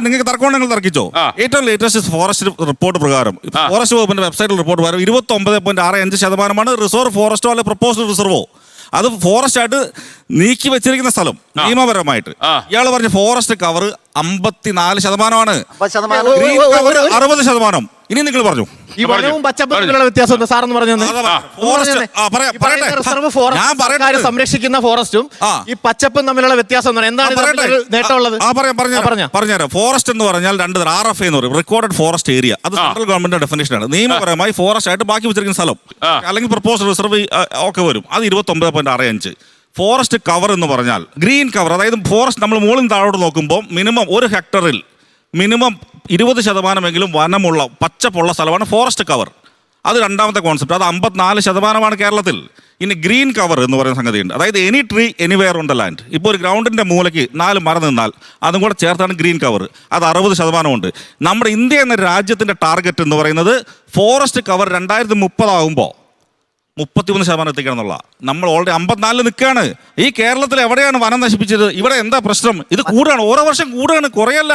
നിങ്ങൾക്ക് തർക്കം നിങ്ങൾ തർക്കിച്ചോ? ഏറ്റവും ലേറ്റസ്റ്റ് ഫോറസ്റ്റ് റിപ്പോർട്ട് പ്രകാരം ഫോറസ്റ്റ് വകുപ്പിന്റെ വെബ്സൈറ്റിൽ റിപ്പോർട്ട് പ്രകാരം 29.65% റിസർവ് ഫോറസ്റ്റോ അല്ലെ പ്രപ്പോസ്ഡ് റിസർവോ അത് ഫോറസ്റ്റ് ആയിട്ട് നീക്കി വെച്ചിരിക്കുന്ന സ്ഥലം നിയമപരമായിട്ട്. ഇയാൾ പറഞ്ഞ ഫോറസ്റ്റ് കവർ 54%. Green cover 60%. ഇനി നിങ്ങൾ പറഞ്ഞു ഈ വനവും പച്ചപ്പും വ്യത്യാസം സാറെന്ന് പറഞ്ഞത് റിസർവ് ഫോറസ്റ്റ് സംരക്ഷിക്കുന്ന ഫോറസ്റ്റും ഈ പച്ചപ്പും തമ്മിലുള്ള വ്യത്യാസം എന്താണ് നേട്ടമുള്ളത്? പറഞ്ഞുതരാം. ഫോറസ്റ്റ് എന്ന് പറഞ്ഞാൽ രണ്ട് RFA എന്ന് പറയും, റെക്കോർഡഡ് ഫോറസ്റ്റ് ഏരിയ. അത് സെൻട്രൽ ഗവൺമെന്റിന്റെ ഡെഫിനേഷനാണ്. നിയമപരമായി ഫോറസ്റ്റ് ആയിട്ട് ബാക്കി വെച്ചിരിക്കുന്ന സ്ഥലം അല്ലെങ്കിൽ പ്രപ്പോസ്ഡ് റിസർവ് ഒക്കെ വരും. അത് 29.65. ഫോറസ്റ്റ് കവർ എന്ന് പറഞ്ഞാൽ ഗ്രീൻ കവർ, അതായത് ഫോറസ്റ്റ് നമ്മൾ മുകളിൽ താഴോട്ട് നോക്കുമ്പോൾ മിനിമം 1 ഹെക്ടറിൽ മിനിമം 20% വനമുള്ള പച്ചപ്പുള്ള സ്ഥലമാണ് ഫോറസ്റ്റ് കവർ. അത് രണ്ടാമത്തെ കോൺസെപ്റ്റ്. അത് 54% കേരളത്തിൽ. ഇനി ഗ്രീൻ കവർ എന്ന് പറയുന്ന സംഗതിയുണ്ട്. അതായത് any tree anywhere on the land. ഇപ്പോൾ ഒരു ഗ്രൗണ്ടിൻ്റെ മൂലയ്ക്ക് 4 മരം നിന്നാൽ അതും കൂടെ ചേർത്താണ് ഗ്രീൻ കവർ. അത് 60% ഉണ്ട്. നമ്മുടെ ഇന്ത്യ എന്ന രാജ്യത്തിൻ്റെ ടാർഗറ്റ് എന്ന് പറയുന്നത് ഫോറസ്റ്റ് കവർ 2030 ആകുമ്പോൾ 33% എത്തിക്കണം എന്നുള്ള. നമ്മൾ ഓൾറെഡി 54 നിൽക്കുകയാണ്. ഈ കേരളത്തിൽ എവിടെയാണ് വനം നശിപ്പിച്ചത്? ഇവിടെ എന്താ പ്രശ്നം? ഇത് കൂടുകയാണ്, ഓരോ വർഷം കൂടുകയാണ്, കുറയല്ല.